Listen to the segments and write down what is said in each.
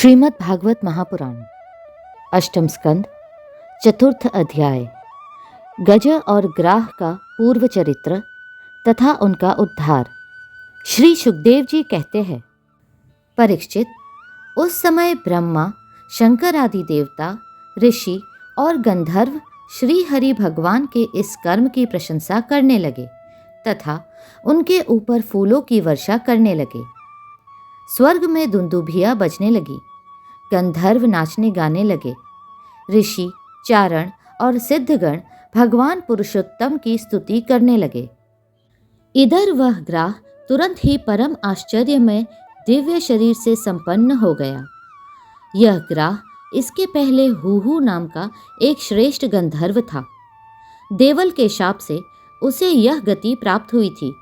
श्रीमद् भागवत महापुराण अष्टम स्कंद चतुर्थ अध्याय गज और ग्राह का पूर्व चरित्र तथा उनका उद्धार। श्री सुखदेव जी कहते हैं, परीक्षित, उस समय ब्रह्मा, शंकर आदि देवता, ऋषि और गंधर्व श्री हरि भगवान के इस कर्म की प्रशंसा करने लगे तथा उनके ऊपर फूलों की वर्षा करने लगे। स्वर्ग में दुंदुभियाँ बजने लगी, गंधर्व नाचने गाने लगे, ऋषि, चारण और सिद्धगण भगवान पुरुषोत्तम की स्तुति करने लगे। इधर वह ग्राह तुरंत ही परम आश्चर्य में दिव्य शरीर से संपन्न हो गया। यह ग्राह इसके पहले हुहु नाम का एक श्रेष्ठ गंधर्व था। देवल के शाप से उसे यह गति प्राप्त हुई थी।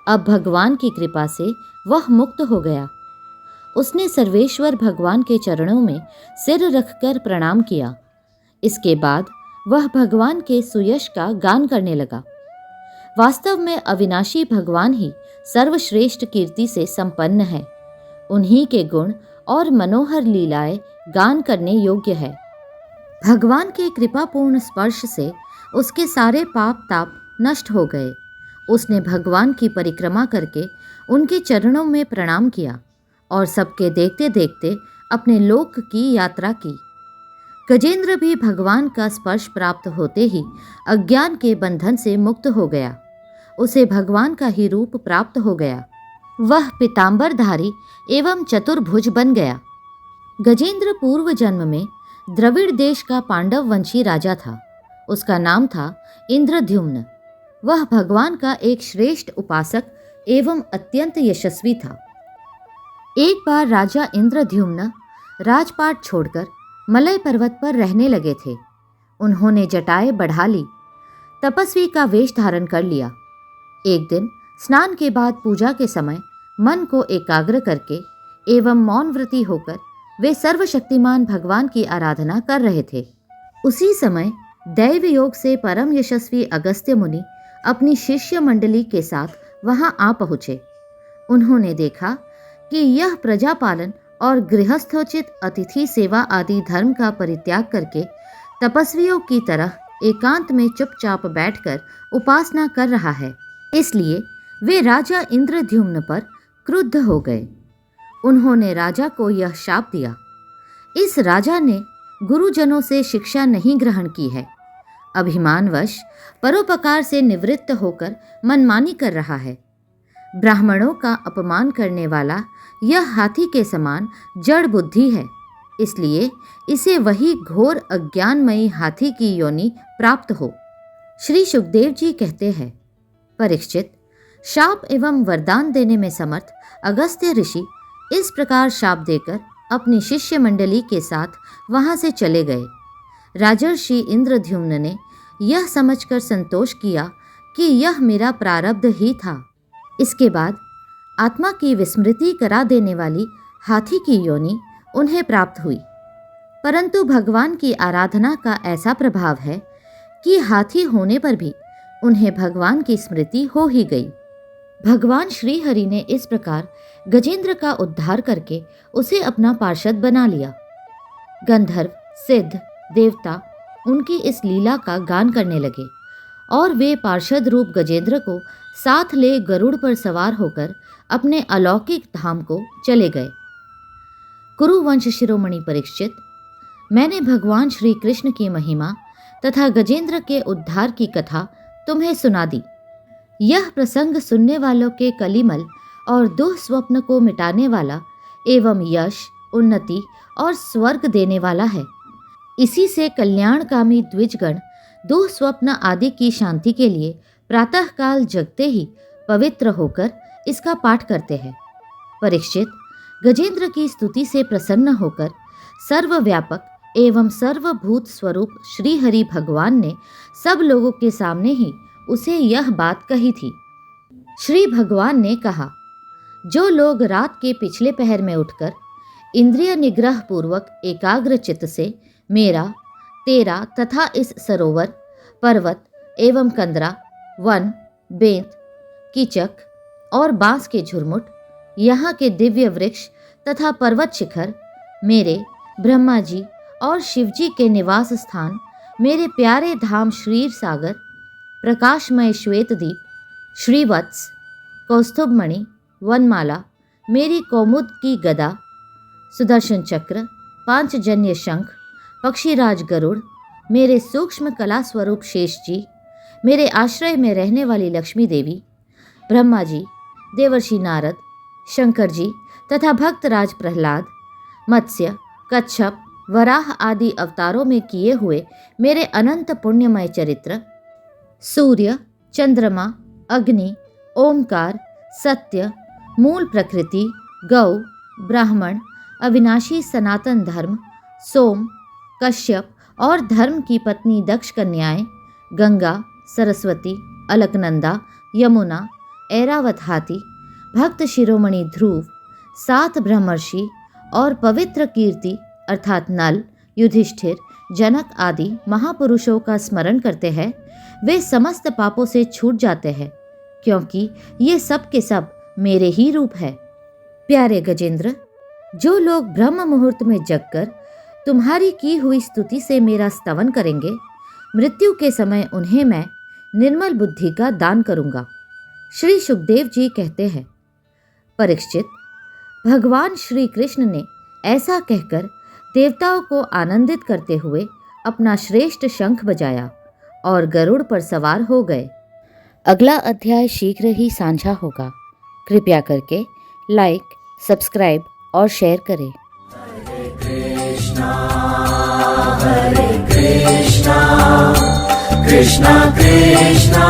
अब भगवान की कृपा से वह मुक्त हो गया। उसने सर्वेश्वर भगवान के चरणों में सिर रखकर प्रणाम किया। इसके बाद वह भगवान के सुयश का गान करने लगा। वास्तव में अविनाशी भगवान ही सर्वश्रेष्ठ कीर्ति से संपन्न है। उन्हीं के गुण और मनोहर लीलाएं गान करने योग्य है। भगवान के कृपापूर्ण स्पर्श से उसके सारे पाप ताप नष्ट हो गए। उसने भगवान की परिक्रमा करके उनके चरणों में प्रणाम किया और सबके देखते देखते अपने लोक की यात्रा की। गजेंद्र भी भगवान का स्पर्श प्राप्त होते ही अज्ञान के बंधन से मुक्त हो गया। उसे भगवान का ही रूप प्राप्त हो गया। वह पीतांबरधारी एवं चतुर्भुज बन गया। गजेंद्र पूर्व जन्म में द्रविड़ देश का पांडव वंशी राजा था। उसका नाम था इंद्रद्युम्न। वह भगवान का एक श्रेष्ठ उपासक एवं अत्यंत यशस्वी था। एक बार राजा इंद्रद्युम्न राजपाट छोड़कर मलय पर्वत पर रहने लगे थे। उन्होंने जटाएं बढ़ा ली, तपस्वी का वेश धारण कर लिया। एक दिन स्नान के बाद पूजा के समय मन को एकाग्र करके एवं मौन व्रती होकर वे सर्वशक्तिमान भगवान की आराधना कर रहे थे। उसी समय दैव योग से परम यशस्वी अगस्त्य मुनि अपनी शिष्य मंडली के साथ वहां आ पहुँचे। उन्होंने देखा कि यह प्रजापालन और गृहस्थोचित अतिथि सेवा आदि धर्म का परित्याग करके तपस्वियों की तरह एकांत में चुपचाप बैठकर उपासना कर रहा है। इसलिए वे राजा इंद्रद्युम्न पर क्रुद्ध हो गए। उन्होंने राजा को यह शाप दिया, इस राजा ने गुरुजनों से शिक्षा नहीं ग्रहण की है, अभिमानवश परोपकार से निवृत्त होकर मनमानी कर रहा है। ब्राह्मणों का अपमान करने वाला यह हाथी के समान जड़ बुद्धि है, इसलिए इसे वही घोर अज्ञानमयी हाथी की योनि प्राप्त हो। श्री सुखदेव जी कहते हैं, परीक्षित, शाप एवं वरदान देने में समर्थ अगस्त्य ऋषि इस प्रकार शाप देकर अपनी शिष्य मंडली के साथ वहां से चले गए। राजर्षि इंद्रद्युम्न ने यह समझकर संतोष किया कि यह मेरा प्रारब्ध ही था। इसके बाद आत्मा की विस्मृति करा देने वाली हाथी की योनि उन्हें प्राप्त हुई। परंतु भगवान की आराधना का ऐसा प्रभाव है कि हाथी होने पर भी उन्हें भगवान की स्मृति हो ही गई। भगवान श्री हरि ने इस प्रकार गजेंद्र का उद्धार करके उसे अपना पार्षद बना लिया। गंधर्व, सिद्ध, देवता उनकी इस लीला का गान करने लगे और वे पार्षद रूप गजेंद्र को साथ ले गरुड़ पर सवार होकर अपने अलौकिक धाम को चले गए। कुरुवंश शिरोमणि परीक्षित, मैंने भगवान श्री कृष्ण की महिमा तथा गजेंद्र के उद्धार की कथा तुम्हें सुना दी। यह प्रसंग सुनने वालों के कलिमल और दुःस्वप्न को मिटाने वाला एवं यश, उन्नति और स्वर्ग देने वाला है। इसी से कल्याणकामी द्विजगण दुःस्वप्न आदि की शांति के लिए प्रातःकाल जगते ही पवित्र होकर इसका पाठ करते हैं। परीक्षित, गजेंद्र की स्तुति से प्रसन्न होकर सर्वव्यापक एवं सर्वभूत स्वरूप श्री हरि भगवान ने सब लोगों के सामने ही उसे यह बात कही थी। श्री भगवान ने कहा, जो लोग रात के पिछले पहर में उठकर इंद्रिय निग्रह पूर्वक एकाग्र चित्त से मेरा, तेरा तथा इस सरोवर, पर्वत एवं कंदरा, वन, बेंत, कीचक और बांस के झुरमुट, यहाँ के दिव्य वृक्ष तथा पर्वत शिखर, मेरे ब्रह्मा जी और शिव जी के निवास स्थान, मेरे प्यारे धाम श्रीर सागर, प्रकाशमय श्वेतदीप, श्रीवत्स, कौस्तुभमणि, वनमाला, मेरी कौमुद की गदा, सुदर्शन चक्र, पांचजन्य शंख, पक्षीराज गरुड़, मेरे सूक्ष्म कला स्वरूप शेष जी, मेरे आश्रय में रहने वाली लक्ष्मी देवी, ब्रह्मा जी, देवर्षि नारद, शंकर जी तथा भक्तराज प्रहलाद, मत्स्य, कच्छप, वराह आदि अवतारों में किए हुए मेरे अनंत पुण्यमय चरित्र, सूर्य, चंद्रमा, अग्नि, ओमकार, सत्य, मूल प्रकृति, गौ, ब्राह्मण, अविनाशी सनातन धर्म, सोम, कश्यप और धर्म की पत्नी दक्ष कन्याएं, गंगा, सरस्वती, अलकनंदा, यमुना, ऐरावत हाथी, भक्त शिरोमणि ध्रुव, 7 ब्रह्मर्षि और पवित्र कीर्ति अर्थात नल, युधिष्ठिर, जनक आदि महापुरुषों का स्मरण करते हैं, वे समस्त पापों से छूट जाते हैं, क्योंकि ये सब के सब मेरे ही रूप है। प्यारे गजेंद्र, जो लोग ब्रह्म मुहूर्त में जगकर तुम्हारी की हुई स्तुति से मेरा स्तवन करेंगे, मृत्यु के समय उन्हें मैं निर्मल बुद्धि का दान करूंगा। श्री सुखदेव जी कहते हैं, परीक्षित, भगवान श्री कृष्ण ने ऐसा कहकर देवताओं को आनंदित करते हुए अपना श्रेष्ठ शंख बजाया और गरुड़ पर सवार हो गए। अगला अध्याय शीघ्र ही साझा होगा। कृपया करके लाइक, सब्सक्राइब और शेयर करें। Hare Krishna, Krishna Krishna